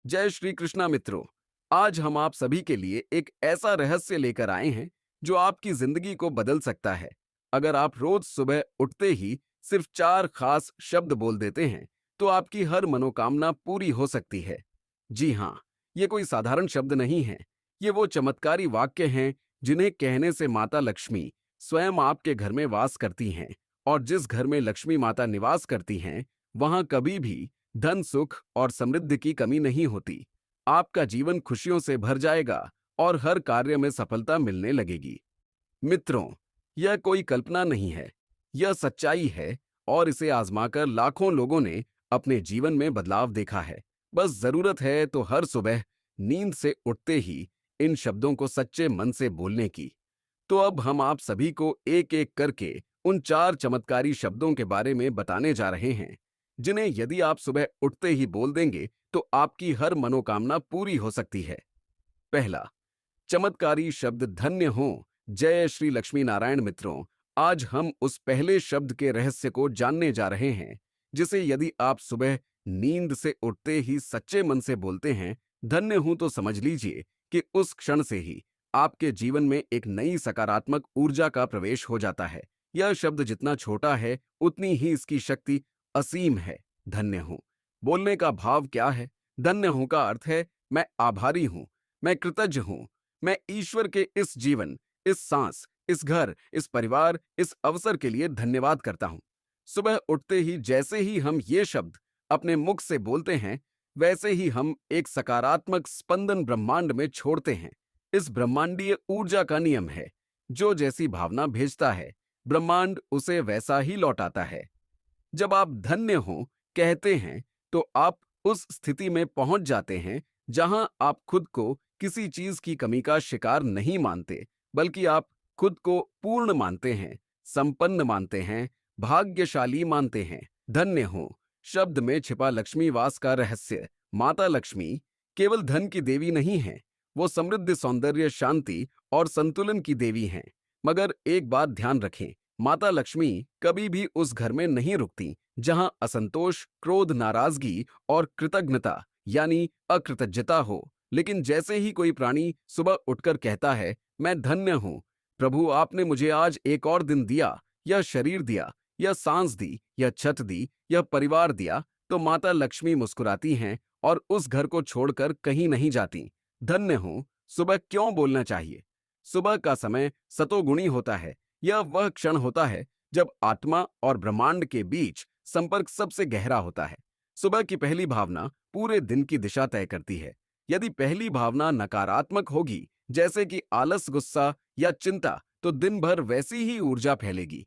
जय श्री कृष्णा मित्रों। आज हम आप सभी के लिए एक ऐसा रहस्य लेकर आए हैं जो आपकी जिंदगी को बदल सकता है। अगर आप रोज सुबह उठते ही सिर्फ 4 खास शब्द बोल देते हैं तो आपकी हर मनोकामना पूरी हो सकती है। जी हाँ, ये कोई साधारण शब्द नहीं है। ये वो चमत्कारी वाक्य हैं जिन्हें कहने से माता लक्ष्मी स्वयं आपके घर में वास करती हैं। और जिस घर में लक्ष्मी माता निवास करती हैं वहां कभी भी धन सुख और समृद्धि की कमी नहीं होती। आपका जीवन खुशियों से भर जाएगा और हर कार्य में सफलता मिलने लगेगी। मित्रों, यह कोई कल्पना नहीं है, यह सच्चाई है। और इसे आजमाकर लाखों लोगों ने अपने जीवन में बदलाव देखा है। बस जरूरत है तो हर सुबह नींद से उठते ही इन शब्दों को सच्चे मन से बोलने की। तो अब हम आप सभी को एक एक करके उन 4 चमत्कारी शब्दों के बारे में बताने जा रहे हैं जिन्हें यदि आप सुबह उठते ही बोल देंगे तो आपकी हर मनोकामना पूरी हो सकती है। पहला चमत्कारी शब्द धन्य हो। जय श्री लक्ष्मी नारायण। मित्रों, आज हम उस पहले शब्द के रहस्य को जानने जा रहे हैं जिसे यदि आप सुबह नींद से उठते ही सच्चे मन से बोलते हैं धन्य हूं, तो समझ लीजिए कि उस क्षण से ही आपके जीवन में एक नई सकारात्मक ऊर्जा का प्रवेश हो जाता है। यह शब्द जितना छोटा है उतनी ही इसकी शक्ति असीम है। धन्य हूं बोलने का भाव क्या है? धन्य हूं का अर्थ है मैं आभारी हूं, मैं कृतज्ञ हूं, मैं ईश्वर के इस जीवन, इस सांस, इस घर, इस परिवार, इस अवसर के लिए धन्यवाद करता हूं। सुबह उठते ही जैसे ही हम ये शब्द अपने मुख से बोलते हैं वैसे ही हम एक सकारात्मक स्पंदन ब्रह्मांड में छोड़ते हैं। इस ब्रह्मांडीय ऊर्जा का नियम है, जो जैसी भावना भेजता है ब्रह्मांड उसे वैसा ही लौटाता है। जब आप धन्य हो कहते हैं तो आप उस स्थिति में पहुंच जाते हैं जहां आप खुद को किसी चीज की कमी का शिकार नहीं मानते, बल्कि आप खुद को पूर्ण मानते हैं, संपन्न मानते हैं, भाग्यशाली मानते हैं। धन्य हो शब्द में छिपा लक्ष्मी वास का रहस्य। माता लक्ष्मी केवल धन की देवी नहीं है, वो समृद्धि, सौंदर्य, शांति और संतुलन की देवी हैं। मगर एक बात ध्यान रखें, माता लक्ष्मी कभी भी उस घर में नहीं रुकती जहां असंतोष, क्रोध, नाराजगी और कृतज्ञता यानी अकृतज्ञता हो। लेकिन जैसे ही कोई प्राणी सुबह उठकर कहता है मैं धन्य हूं, प्रभु आपने मुझे आज एक और दिन दिया, यह शरीर दिया, यह सांस दी, यह छत दी, यह परिवार दिया, तो माता लक्ष्मी मुस्कुराती हैं और उस घर को छोड़कर कहीं नहीं जाती। धन्य हूं सुबह क्यों बोलना चाहिए? सुबह का समय सतोगुणी होता है। यह वह क्षण होता है जब आत्मा और ब्रह्मांड के बीच संपर्क सबसे गहरा होता है। सुबह की पहली भावना पूरे दिन की दिशा तय करती है। यदि पहली भावना नकारात्मक होगी, जैसे कि आलस, गुस्सा या चिंता, तो दिन भर वैसी ही ऊर्जा फैलेगी।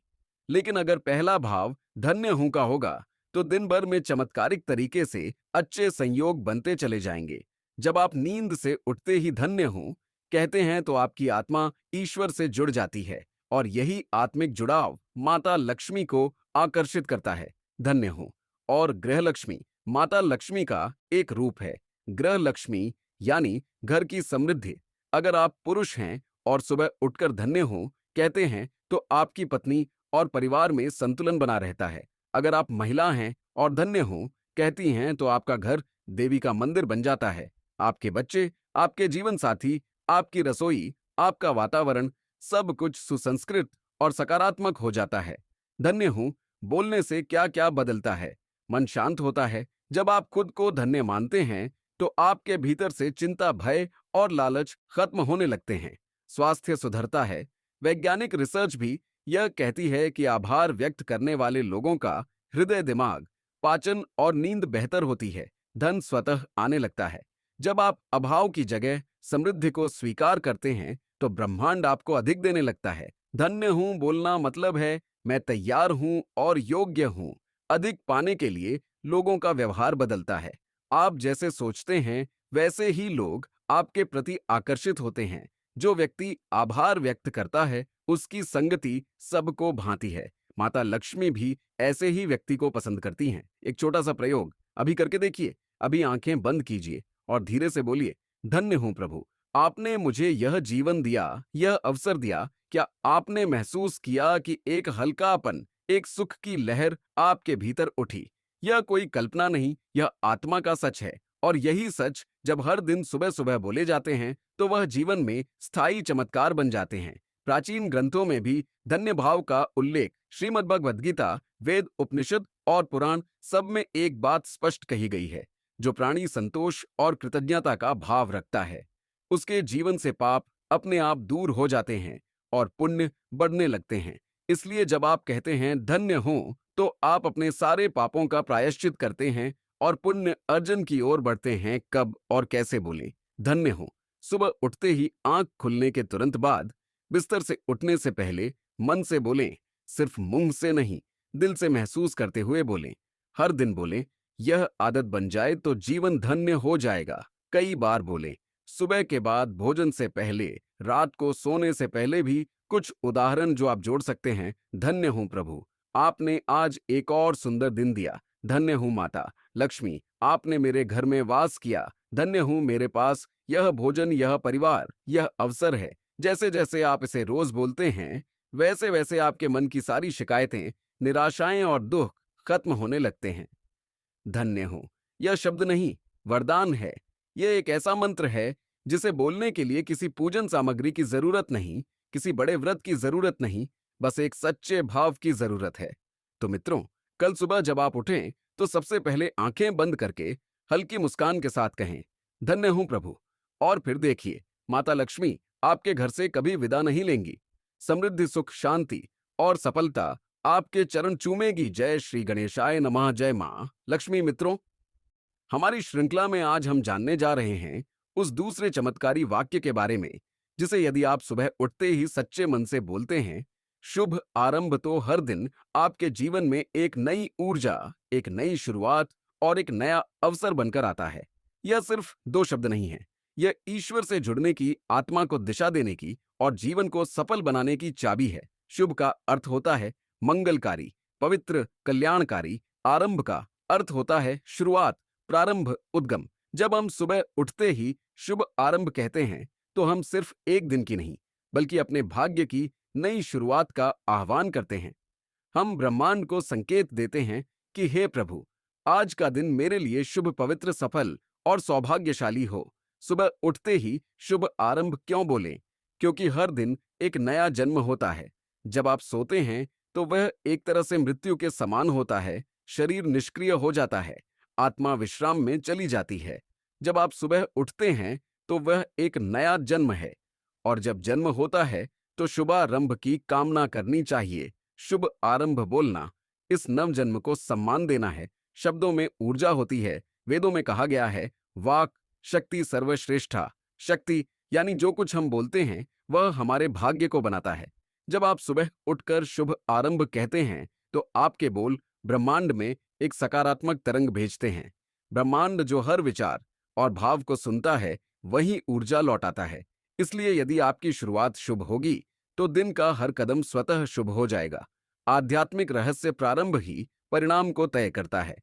लेकिन अगर पहला भाव धन्य हूं का होगा तो दिन भर में चमत्कारिक तरीके से अच्छे संयोग बनते चले जाएंगे। जब आप नींद से उठते ही धन्य हूं कहते हैं तो आपकी आत्मा ईश्वर से जुड़ जाती है और यही आत्मिक जुड़ाव माता लक्ष्मी को आकर्षित करता है। धन्य हूं और गृह लक्ष्मी माता लक्ष्मी का एक रूप है। गृह लक्ष्मी यानी घर की समृद्धि। अगर आप पुरुष हैं और सुबह उठकर धन्य हो कहते हैं तो आपकी पत्नी और परिवार में संतुलन बना रहता है। अगर आप महिला हैं और धन्य हो कहती हैं तो आपका घर देवी का मंदिर बन जाता है। आपके बच्चे, आपके जीवन साथी, आपकी रसोई, आपका वातावरण, सब कुछ सुसंस्कृत और सकारात्मक हो जाता है। धन्य हूं बोलने से क्या क्या बदलता है? मन शांत होता है। जब आप खुद को धन्य मानते हैं तो आपके भीतर से चिंता, भय और लालच खत्म होने लगते हैं। स्वास्थ्य सुधरता है। वैज्ञानिक रिसर्च भी यह कहती है कि आभार व्यक्त करने वाले लोगों का हृदय, दिमाग, पाचन और नींद बेहतर होती है। धन स्वतः आने लगता है। जब आप अभाव की जगह समृद्धि को स्वीकार करते हैं तो ब्रह्मांड आपको अधिक देने लगता है। धन्य हूं बोलना मतलब है मैं तैयार हूं और योग्य हूं। अधिक पाने के लिए लोगों का व्यवहार बदलता है। आप जैसे सोचते हैं वैसे ही लोग आपके प्रति आकर्षित होते हैं। जो व्यक्ति आभार व्यक्त करता है उसकी संगति सबको भांति है। माता लक्ष्मी भी ऐसे ही व्यक्ति को पसंद करती हैं। एक छोटा सा प्रयोग अभी करके देखिए। अभी आंखें बंद कीजिए और धीरे से बोलिए, धन्य हूं प्रभु, आपने मुझे यह जीवन दिया, यह अवसर दिया। क्या आपने महसूस किया कि एक हल्कापन, एक सुख की लहर आपके भीतर उठी? यह कोई कल्पना नहीं, यह आत्मा का सच है और यही सच जब हर दिन सुबह सुबह बोले जाते हैं तो वह जीवन में स्थायी चमत्कार बन जाते हैं। प्राचीन ग्रंथों में भी धन्य भाव का उल्लेख श्रीमद् भगवद गीता, वेद, उपनिषद और पुराण सब में एक बात स्पष्ट कही गई है। जो प्राणी संतोष और कृतज्ञता का भाव रखता है, उसके जीवन से पाप अपने आप दूर हो जाते हैं और पुण्य बढ़ने लगते हैं। इसलिए जब आप कहते हैं धन्य हो, तो आप अपने सारे पापों का प्रायश्चित करते हैं और पुण्य अर्जन की ओर बढ़ते हैं। कब और कैसे बोलें धन्य हो? सुबह उठते ही आंख खुलने के तुरंत बाद, बिस्तर से उठने से पहले मन से बोलें, सिर्फ मुंह से नहीं, दिल से महसूस करते हुए बोलें। हर दिन बोलें। यह आदत बन जाए तो जीवन धन्य हो जाएगा। कई बार बोलें। सुबह के बाद, भोजन से पहले, रात को सोने से पहले भी कुछ उदाहरण जो आप जोड़ सकते हैं। धन्य हूं प्रभु, आपने आज एक और सुंदर दिन दिया। धन्य हूं माता लक्ष्मी, आपने मेरे घर में वास किया। धन्य हूं मेरे पास यह भोजन, यह परिवार, यह अवसर है। जैसे जैसे आप इसे रोज बोलते हैं, वैसे वैसे आपके मन की सारी शिकायतें, निराशाएं और दुख खत्म होने लगते हैं। धन्य हो यह शब्द नहीं, वरदान है। यह एक ऐसा मंत्र है जिसे बोलने के लिए किसी पूजन सामग्री की जरूरत नहीं, किसी बड़े व्रत की जरूरत नहीं, बस एक सच्चे भाव की जरूरत है। तो मित्रों, कल सुबह जब आप उठें तो सबसे पहले आंखें बंद करके हल्की मुस्कान के साथ कहें, धन्य हूं प्रभु। और फिर देखिए, माता लक्ष्मी आपके घर से कभी विदा नहीं लेंगी। समृद्धि, सुख, शांति और सफलता आपके चरण चूमेगी। जय श्री गणेशाय नमः। जय मां लक्ष्मी। मित्रों, हमारी श्रृंखला में आज हम जानने जा रहे हैं उस दूसरे चमत्कारी वाक्य के बारे में, जिसे यदि आप सुबह उठते ही सच्चे मन से बोलते हैं, शुभ आरंभ, तो हर दिन आपके जीवन में एक नई ऊर्जा, एक नई शुरुआत और एक नया अवसर बनकर आता है। यह सिर्फ दो शब्द नहीं है, यह ईश्वर से जुड़ने की, आत्मा को दिशा देने की और जीवन को सफल बनाने की चाबी है। शुभ का अर्थ होता है मंगलकारी, पवित्र, कल्याणकारी। आरंभ का अर्थ होता है शुरुआत, प्रारंभ, उद्गम। जब हम सुबह उठते ही शुभ आरंभ कहते हैं, तो हम सिर्फ एक दिन की नहीं, बल्कि अपने भाग्य की नई शुरुआत का आह्वान करते हैं। हम ब्रह्मांड को संकेत देते हैं कि हे प्रभु, आज का दिन मेरे लिए शुभ, पवित्र, सफल और सौभाग्यशाली हो। सुबह उठते ही शुभ आरंभ क्यों बोलें? क्योंकि हर दिन एक नया जन्म होता है। जब आप सोते हैं तो वह एक तरह से मृत्यु के समान होता है। शरीर निष्क्रिय हो जाता है, आत्मा विश्राम में चली जाती है। जब आप सुबह उठते हैं तो वह एक नया जन्म है, और जब जन्म होता है तो शुभारंभ की कामना करनी चाहिए। शुभ आरंभ बोलना, इस नव जन्म को सम्मान देना है। शब्दों में ऊर्जा होती है। वेदों में कहा गया है, वाक शक्ति सर्वश्रेष्ठा। शक्ति यानी जो कुछ हम बोलते हैं वह हमारे भाग्य को बनाता है। जब आप सुबह उठकर शुभ आरंभ कहते हैं तो आपके बोल ब्रह्मांड में एक सकारात्मक तरंग भेजते हैं। ब्रह्मांड जो हर विचार और भाव को सुनता है, वही ऊर्जा लौटाता है। इसलिए यदि आपकी शुरुआत शुभ होगी तो दिन का हर कदम स्वतः शुभ हो जाएगा। आध्यात्मिक रहस्य प्रारंभ ही परिणाम को तय करता है।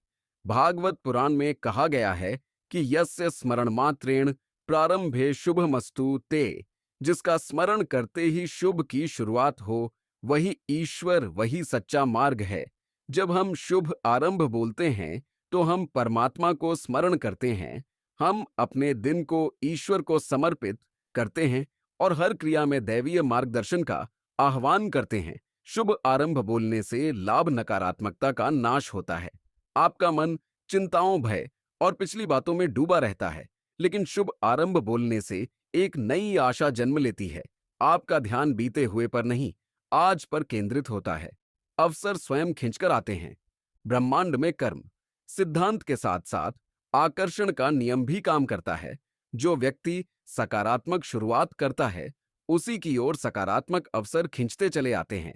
भागवत पुराण में कहा गया है कि यस्य स्मरण मात्रेण प्रारंभे शुभमस्तु ते, जिसका स्मरण करते ही शुभ की शुरुआत हो, वही ईश्वर, वही सच्चा मार्ग है। जब हम शुभ आरंभ बोलते हैं तो हम परमात्मा को स्मरण करते हैं, हम अपने दिन को ईश्वर को समर्पित करते हैं और हर क्रिया में दैवीय मार्गदर्शन का आह्वान करते हैं। शुभ आरंभ बोलने से लाभ, नकारात्मकता का नाश होता है। आपका मन चिंताओं, भय और पिछली बातों में डूबा रहता है, लेकिन शुभ आरंभ बोलने से एक नई आशा जन्म लेती है। आपका ध्यान बीते हुए पर नहीं, आज पर केंद्रित होता है। अवसर स्वयं खिंचकर आते हैं। ब्रह्मांड में कर्म सिद्धांत के साथ साथ आकर्षण का नियम भी काम करता है। जो व्यक्ति सकारात्मक शुरुआत करता है, उसी की ओर सकारात्मक अवसर खिंचते चले आते हैं।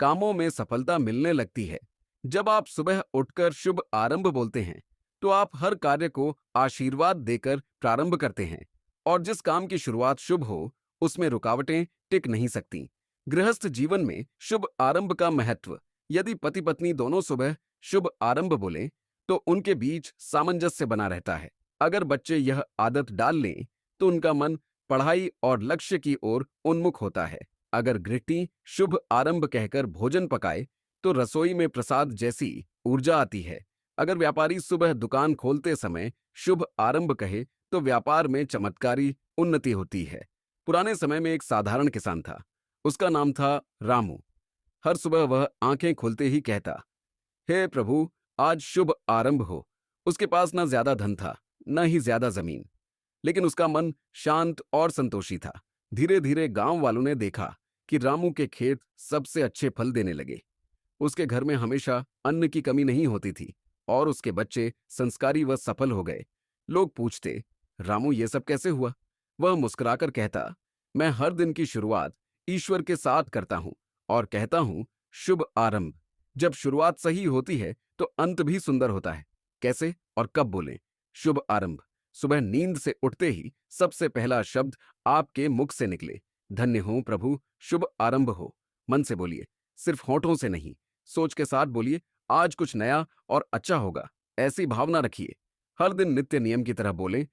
कामों में सफलता मिलने लगती है। जब आप सुबह उठकर शुभ आरंभ बोलते हैं तो आप हर कार्य को आशीर्वाद देकर प्रारंभ करते हैं, और जिस काम की शुरुआत शुभ हो, उसमें रुकावटें टिक नहीं सकती। गृहस्थ जीवन में शुभ आरंभ का महत्व। यदि पति पत्नी दोनों सुबह शुभ आरंभ बोलें तो उनके बीच सामंजस्य बना रहता है। अगर बच्चे यह आदत डाल लें तो उनका मन पढ़ाई और लक्ष्य की ओर उन्मुख होता है। अगर गृहिणी शुभ आरंभ कहकर भोजन पकाए तो रसोई में प्रसाद जैसी ऊर्जा आती है। अगर व्यापारी सुबह दुकान खोलते समय शुभ आरंभ कहे तो व्यापार में चमत्कारी उन्नति होती है। पुराने समय में एक साधारण किसान था। उसका नाम था रामू। हर सुबह वह आंखें खुलते ही कहता, हे प्रभु, आज शुभ आरंभ हो। उसके पास न ज्यादा धन था, न ही ज्यादा जमीन, लेकिन उसका मन शांत और संतोषी था। धीरे धीरे गांव वालों ने देखा कि रामू के खेत सबसे अच्छे फल देने लगे। उसके घर में हमेशा अन्न की कमी नहीं होती थी और उसके बच्चे संस्कारी व सफल हो गए। लोग पूछते, रामू ये सब कैसे हुआ? वह मुस्कुराकर कहता, मैं हर दिन की शुरुआत ईश्वर के साथ करता हूँ और कहता हूँ शुभ आरंभ। जब शुरुआत सही होती है तो अंत भी सुंदर होता है। कैसे और कब बोलें? शुभ आरंभ। सुबह नींद से उठते ही सबसे पहला शब्द आपके मुख से निकले। धन्य हो प्रभु, शुभ आरंभ हो। मन से बोलिए, सिर्फ होठों से नहीं। सोच के साथ बोलिए, आज कुछ नया और अच्छा होगा। ऐसी भावना रखिए। हर दिन नित्य नियम की तरह बोलें।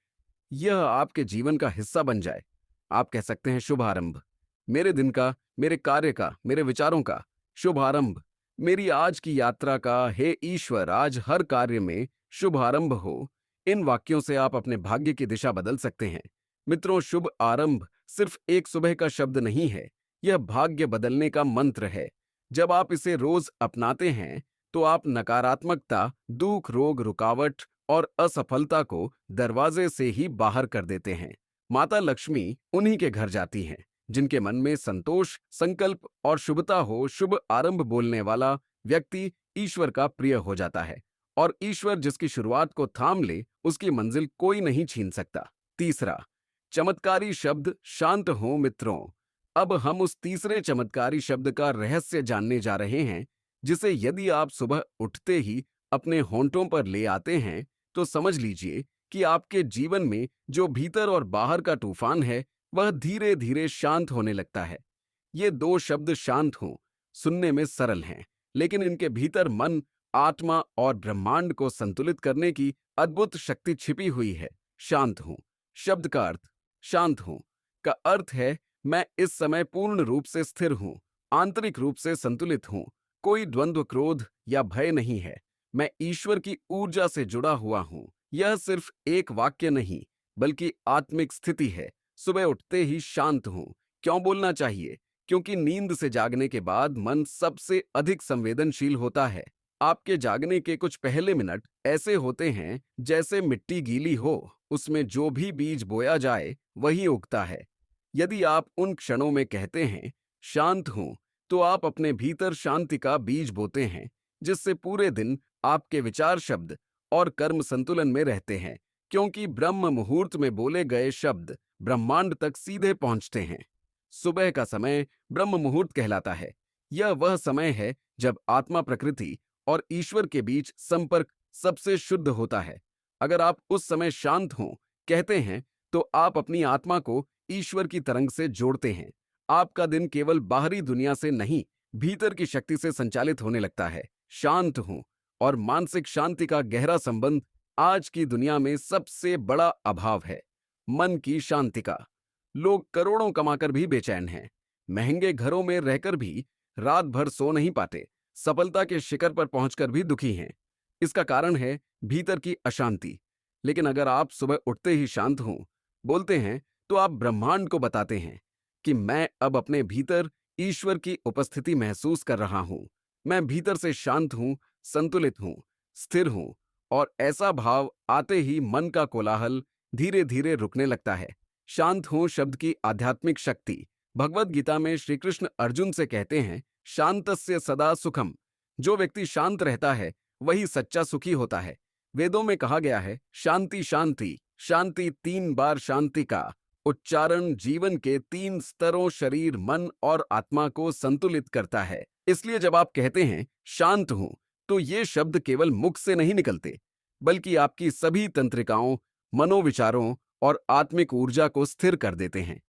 यह आपके जीवन का हिस्सा बन जाए। आप कह सकते हैं शुभ आरंभ, मेरे दिन का, मेरे कार्य का, मेरे विचारों का। शुभ आरंभ, मेरी आज की यात्रा का। हे ईश्वर, आज हर कार्य में शुभ आरंभ हो। इन वाक्यों से आप अपने भाग्य की दिशा बदल सकते हैं। मित्रों, शुभ आरंभ सिर्फ एक सुबह का शब्द नहीं है, यह भाग्य बदलने का मंत्र है। जब आप इसे रोज अपनाते हैं तो आप नकारात्मकता, दुख, रोग, रुकावट और असफलता को दरवाजे से ही बाहर कर देते हैं। माता लक्ष्मी उन्हीं के घर जाती हैं जिनके मन में संतोष, संकल्प और शुभता हो। शुभ आरंभ बोलने वाला व्यक्ति ईश्वर का प्रिय हो जाता है और ईश्वर जिसकी शुरुआत को थाम ले, उसकी मंजिल कोई नहीं छीन सकता। तीसरा चमत्कारी शब्द, शांत हो। मित्रों, अब हम उस तीसरे चमत्कारी शब्द का रहस्य जानने जा रहे हैं, जिसे यदि आप सुबह उठते ही अपने होंठों पर ले आते हैं तो समझ लीजिए कि आपके जीवन में जो भीतर और बाहर का तूफान है वह धीरे धीरे शांत होने लगता है। ये दो शब्द शांत हों सुनने में सरल हैं, लेकिन इनके भीतर मन, आत्मा और ब्रह्मांड को संतुलित करने की अद्भुत शक्ति छिपी हुई है। शांत हूं शब्द का अर्थ, शांत हूं का अर्थ है मैं इस समय पूर्ण रूप से स्थिर हूं, आंतरिक रूप से संतुलित हूं। कोई द्वंद्व, क्रोध या भय नहीं है। मैं ईश्वर की ऊर्जा से जुड़ा हुआ हूं। यह सिर्फ एक वाक्य नहीं बल्कि आत्मिक स्थिति है। सुबह उठते ही शांत हूं क्यों बोलना चाहिए? क्योंकि नींद से जागने के बाद मन सबसे अधिक संवेदनशील होता है। आपके जागने के कुछ पहले मिनट ऐसे होते हैं जैसे मिट्टी गीली हो, उसमें जो भी बीज बोया जाए वही उगता है। यदि आप उन क्षणों में कहते हैं शांत हूं, तो आप अपने भीतर शांति का बीज बोते हैं, जिससे पूरे दिन आपके विचार, शब्द और कर्म संतुलन में रहते हैं। क्योंकि ब्रह्म मुहूर्त में बोले गए शब्द ब्रह्मांड तक सीधे पहुंचते हैं। सुबह का समय ब्रह्म मुहूर्त कहलाता है। यह वह समय है जब आत्मा, प्रकृति और ईश्वर के बीच संपर्क सबसे शुद्ध होता है। अगर आप उस समय शांत हों कहते हैं तो आप अपनी आत्मा को ईश्वर की तरंग से जोड़ते हैं। आपका दिन केवल बाहरी दुनिया से नहीं, भीतर की शक्ति से संचालित होने लगता है। शांत हूं और मानसिक शांति का गहरा संबंध आज की दुनिया में सबसे बड़ा अभाव है। मन की शांति का। लोग करोड़ों कमाकर भी बेचैन हैं, महंगे घरों में रहकर भी रात भर सो नहीं पाते, सफलता के शिखर पर पहुंचकर भी दुखी हैं। इसका कारण है भीतर की अशांति। लेकिन अगर आप सुबह उठते ही शांत हों बोलते हैं तो आप ब्रह्मांड को बताते हैं कि मैं अब अपने भीतर ईश्वर की उपस्थिति महसूस कर रहा हूं। मैं भीतर से शांत हूं, संतुलित हूं, स्थिर हूं। और ऐसा भाव आते ही मन का कोलाहल धीरे धीरे रुकने लगता है। शांत हूं शब्द की आध्यात्मिक शक्ति। भगवद गीता में श्री कृष्ण अर्जुन से कहते हैं, शांतस्य सदा सुखम। जो व्यक्ति शांत रहता है वही सच्चा सुखी होता है। वेदों में कहा गया है, शांति शांति शांति। 3 बार शांति का उच्चारण जीवन के 3 स्तरों, शरीर, मन और आत्मा को संतुलित करता है। इसलिए जब आप कहते हैं शांत हूं, तो ये शब्द केवल मुख से नहीं निकलते, बल्कि आपकी सभी तंत्रिकाओं, मनोविचारों और आत्मिक ऊर्जा को स्थिर कर देते हैं।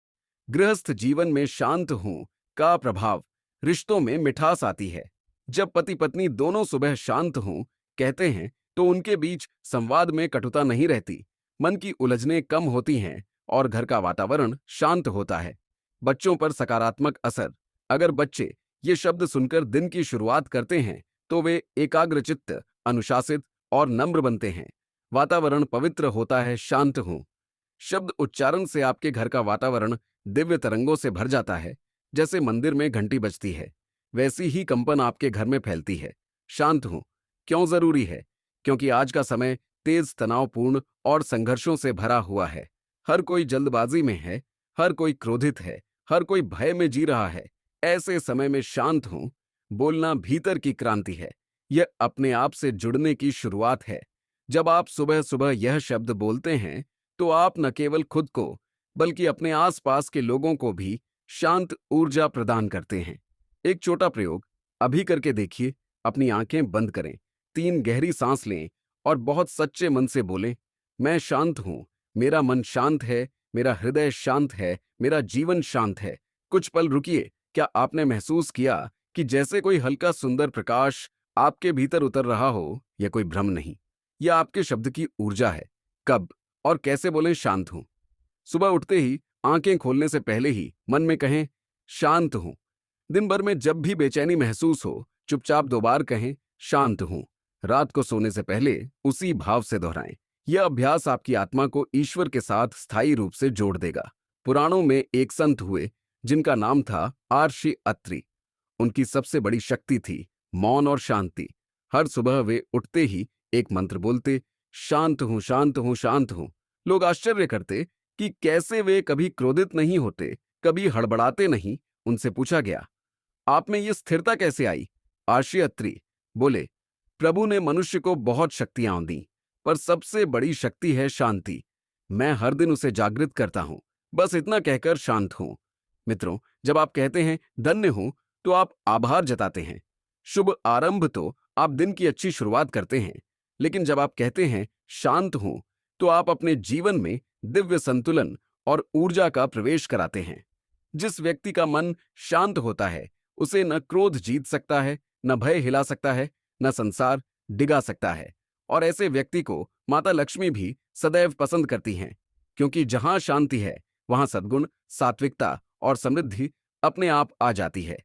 गृहस्थ जीवन में शांत हूं का प्रभाव रिश्तों में मिठास आती है। जब पति पत्नी दोनों सुबह शांत हूं कहते हैं तो उनके बीच संवाद में कटुता नहीं रहती, मन की उलझनें कम होती हैं और घर का वातावरण शांत होता है। बच्चों पर सकारात्मक असर। अगर बच्चे ये शब्द सुनकर दिन की शुरुआत करते हैं तो वे एकाग्रचित्त, अनुशासित और नम्र बनते हैं। वातावरण पवित्र होता है। शांत हूं शब्द उच्चारण से आपके घर का वातावरण दिव्य तरंगों से भर जाता है। जैसे मंदिर में घंटी बजती है, वैसी ही कंपन आपके घर में फैलती है। शांत हूं क्यों जरूरी है? क्योंकि आज का समय तेज, तनावपूर्ण और संघर्षों से भरा हुआ है। हर कोई जल्दबाजी में है, हर कोई क्रोधित है, हर कोई भय में जी रहा है। ऐसे समय में शांत हूं बोलना भीतर की क्रांति है। यह अपने आप से जुड़ने की शुरुआत है। जब आप सुबह सुबह यह शब्द बोलते हैं तो आप न केवल खुद को बल्कि अपने आसपास के लोगों को भी शांत ऊर्जा प्रदान करते हैं। एक छोटा प्रयोग अभी करके देखिए। अपनी आंखें बंद करें, 3 गहरी सांस लें और बहुत सच्चे मन से बोलें, मैं शांत हूं, मेरा मन शांत है, मेरा हृदय शांत है, मेरा जीवन शांत है। कुछ पल रुकिए। क्या आपने महसूस किया कि जैसे कोई हल्का सुंदर प्रकाश आपके भीतर उतर रहा हो? यह कोई भ्रम नहीं, यह आपके शब्द की ऊर्जा है। कब और कैसे बोलें शांत हूं? सुबह उठते ही, आंखें खोलने से पहले ही मन में कहें शांत हूं। दिन भर में जब भी बेचैनी महसूस हो, चुपचाप 2 बार कहें शांत हूं। रात को सोने से पहले उसी भाव से दोहराएं। यह अभ्यास आपकी आत्मा को ईश्वर के साथ स्थायी रूप से जोड़ देगा। पुराणों में एक संत हुए जिनका नाम था आर्षि अत्रि। उनकी सबसे बड़ी शक्ति थी मौन और शांति। हर सुबह वे उठते ही एक मंत्र बोलते, शांत हूं, शांत हूं, शांत हूं। लोग आश्चर्य करते कि कैसे वे कभी क्रोधित नहीं होते, कभी हड़बड़ाते नहीं। उनसे पूछा गया, आप में ये स्थिरता कैसे आई? आर्षि अत्रि बोले, प्रभु ने मनुष्य को बहुत शक्तियां दी, पर सबसे बड़ी शक्ति है शांति। मैं हर दिन उसे जागृत करता हूं। बस इतना कहकर शांत हूं। मित्रों, जब आप कहते हैं धन्य हूं, तो आप आभार जताते हैं। शुभ आरंभ तो आप दिन की अच्छी शुरुआत करते हैं। लेकिन जब आप कहते हैं शांत हूं, तो आप अपने जीवन में दिव्य संतुलन और ऊर्जा का प्रवेश कराते हैं। जिस व्यक्ति का मन शांत होता है, उसे न क्रोध जीत सकता है, न भय हिला सकता है, न संसार डिगा सकता है। और ऐसे व्यक्ति को माता लक्ष्मी भी सदैव पसंद करती हैं, क्योंकि जहां शांति है, वहां सद्गुण, सात्विकता और समृद्धि अपने आप आ जाती है।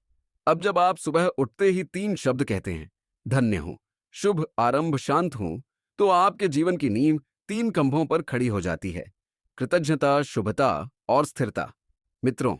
अब जब आप सुबह उठते ही 3 शब्द कहते हैं, धन्य हूं, शुभ आरंभ, शांत हूं, तो आपके जीवन की नींव 3 खंभों पर खड़ी हो जाती है, कृतज्ञता, शुभता और स्थिरता। मित्रों,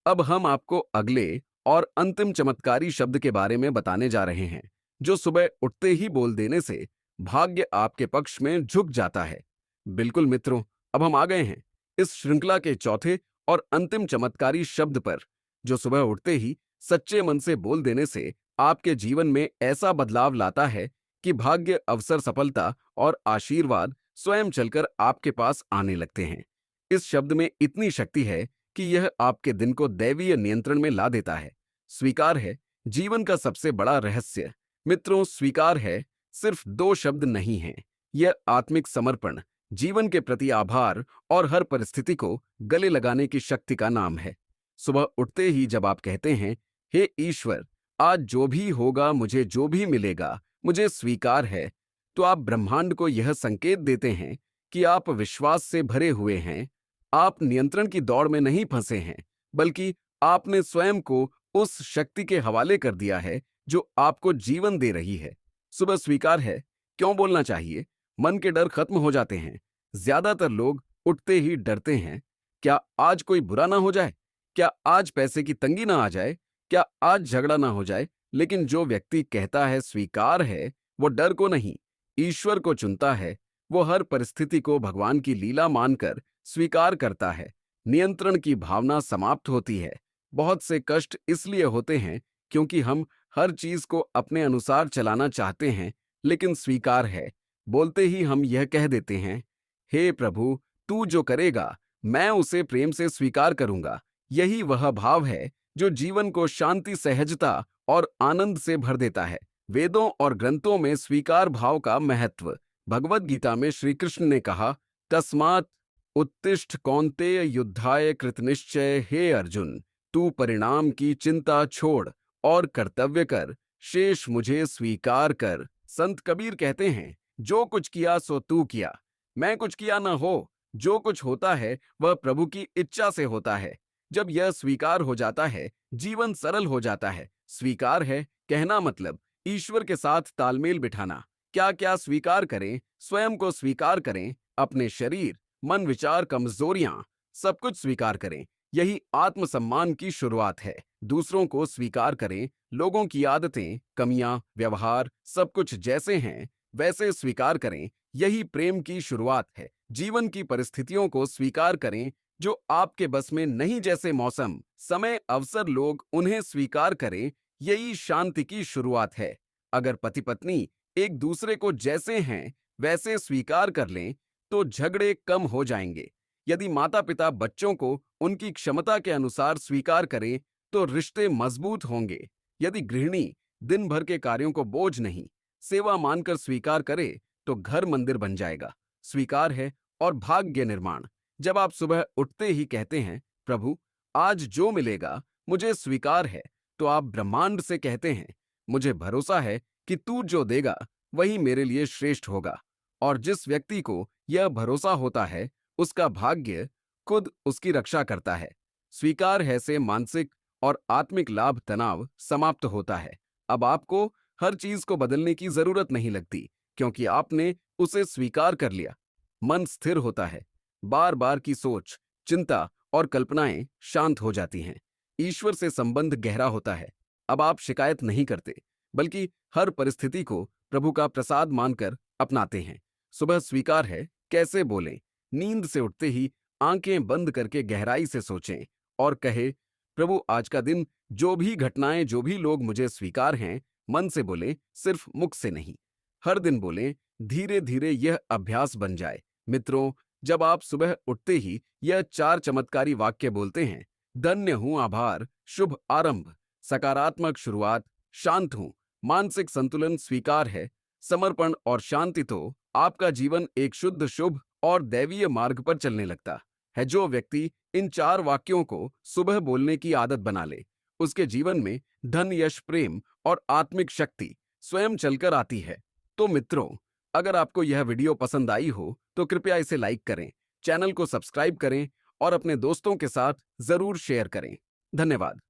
अब हम आपको अगले और अंतिम चमत्कारी शब्द के बारे में बताने जा रहे हैं, जो सुबह उठते ही बोल देने से भाग्य आपके पक्ष में झुक जाता है। बिल्कुल मित्रों, अब हम आ गए हैं इस श्रृंखला के चौथे और अंतिम चमत्कारी शब्द पर, जो सुबह उठते ही सच्चे मन से बोल देने से आपके जीवन में ऐसा बदलाव लाता है कि भाग्य, अवसर, सफलता और आशीर्वाद स्वयं चलकर आपके पास आने लगते हैं। इस शब्द में इतनी शक्ति है कि यह आपके दिन को दैवीय नियंत्रण में ला देता है। स्वीकार है जीवन का सबसे बड़ा रहस्य। मित्रों, स्वीकार है सिर्फ 2 शब्द नहीं हैं। यह आत्मिक समर्पण, जीवन के प्रति आभार और हर परिस्थिति को गले लगाने की शक्ति का नाम है। सुबह उठते ही जब आप कहते हैं, हे ईश्वर, आज जो भी होगा, मुझे जो भी मिलेगा, मुझे स्वीकार है, तो आप ब्रह्मांड को यह संकेत देते हैं कि आप विश्वास से भरे हुए हैं। आप नियंत्रण की दौड़ में नहीं फंसे हैं, बल्कि आपने स्वयं को उस शक्ति के हवाले कर दिया है जो आपको जीवन दे रही है। सुबह स्वीकार है क्यों बोलना चाहिए? मन के डर खत्म हो जाते हैं। ज्यादातर लोग उठते ही डरते हैं, क्या आज कोई बुरा ना हो जाए, क्या आज पैसे की तंगी ना आ जाए, क्या आज झगड़ा ना हो जाए। लेकिन जो व्यक्ति कहता है स्वीकार है, वो डर को नहीं, ईश्वर को चुनता है। वो हर परिस्थिति को भगवान की लीला मानकर स्वीकार करता है। नियंत्रण की भावना समाप्त होती है। बहुत से कष्ट इसलिए होते हैं क्योंकि हम हर चीज को अपने अनुसार चलाना चाहते हैं। लेकिन स्वीकार है बोलते ही हम यह कह देते हैं, हे प्रभु, तू जो करेगा मैं उसे प्रेम से स्वीकार करूंगा। यही वह भाव है जो जीवन को शांति, सहजता और आनंद से भर देता है। वेदों और ग्रंथों में स्वीकार भाव का महत्व। भगवद गीता में श्री कृष्ण ने कहा, तस्मात् उत्तिष्ठ कौन्तेय युद्धाय कृतनिश्चय। हे अर्जुन, तू परिणाम की चिंता छोड़ और कर्तव्य कर, शेष मुझे स्वीकार कर। संत कबीर कहते हैं, जो कुछ किया सो तू किया, मैं कुछ किया ना हो। जो कुछ होता है वह प्रभु की इच्छा से होता है। जब यह स्वीकार हो जाता है, जीवन सरल हो जाता है। स्वीकार है कहना मतलब ईश्वर के साथ तालमेल बिठाना। क्या क्या स्वीकार करें, स्वयं को स्वीकार करें, अपने शरीर, मन, विचार, कमजोरियां, सब कुछ स्वीकार करें। यही आत्मसम्मान की शुरुआत है। दूसरों को स्वीकार करें, लोगों की आदतें, कमियां, व्यवहार, सब कुछ जैसे हैं वैसे स्वीकार करें। यही प्रेम की शुरुआत है। जीवन की परिस्थितियों को स्वीकार करें जो आपके बस में नहीं, जैसे मौसम, समय, अवसर, लोग, उन्हें स्वीकार करें। यही शांति की शुरुआत है। अगर पति पत्नी एक दूसरे को जैसे हैं वैसे स्वीकार कर लें तो झगड़े कम हो जाएंगे। यदि माता पिता बच्चों को उनकी क्षमता के अनुसार स्वीकार करें तो रिश्ते मजबूत होंगे। यदि गृहिणी दिन भर के कार्यों को बोझ नहीं, सेवा मानकर स्वीकार करे तो घर मंदिर बन जाएगा। स्वीकार है और भाग्य निर्माण। जब आप सुबह उठते ही कहते हैं, प्रभु आज जो मिलेगा मुझे स्वीकार है, तो आप ब्रह्मांड से कहते हैं, मुझे भरोसा है कि तू जो देगा वही मेरे लिए श्रेष्ठ होगा। और जिस व्यक्ति को यह भरोसा होता है उसका भाग्य खुद उसकी रक्षा करता है। स्वीकार है से मानसिक और आत्मिक लाभ, तनाव समाप्त होता है। अब आपको हर चीज को बदलने की जरूरत नहीं लगती, क्योंकि आपने उसे स्वीकार कर लिया। मन स्थिर होता है। बार बार की सोच, चिंता और कल्पनाएं शांत हो जाती हैं। ईश्वर से संबंध गहरा होता है। अब आप शिकायत नहीं करते, बल्कि हर परिस्थिति को प्रभु का प्रसाद मानकर अपनाते हैं। सुबह स्वीकार है, कैसे बोलें? नींद से उठते ही आंखें बंद करके गहराई से सोचें और कहे, प्रभु आज का दिन जो भी घटनाएं, जो भी लोग मुझे स्वीकार हैं, मन से बोले, सिर्फ मुख से नहीं। हर दिन बोलें, धीरे धीरे यह अभ्यास बन जाए। मित्रों, जब आप सुबह उठते ही यह 4 चमत्कारी वाक्य बोलते हैं, धन्य हूं, आभार, शुभ आरंभ, सकारात्मक शुरुआत, शांत हूं, मानसिक संतुलन, स्वीकार है, समर्पण और शांति, तो आपका जीवन एक शुद्ध, शुभ और दैवीय मार्ग पर चलने लगता है। जो व्यक्ति इन 4 वाक्यों को सुबह बोलने की आदत बना ले, उसके जीवन में धन, यश, प्रेम और आत्मिक शक्ति स्वयं चलकर आती है। तो मित्रों, अगर आपको यह वीडियो पसंद आई हो तो कृपया इसे लाइक करें, चैनल को सब्सक्राइब करें और अपने दोस्तों के साथ जरूर शेयर करें। धन्यवाद।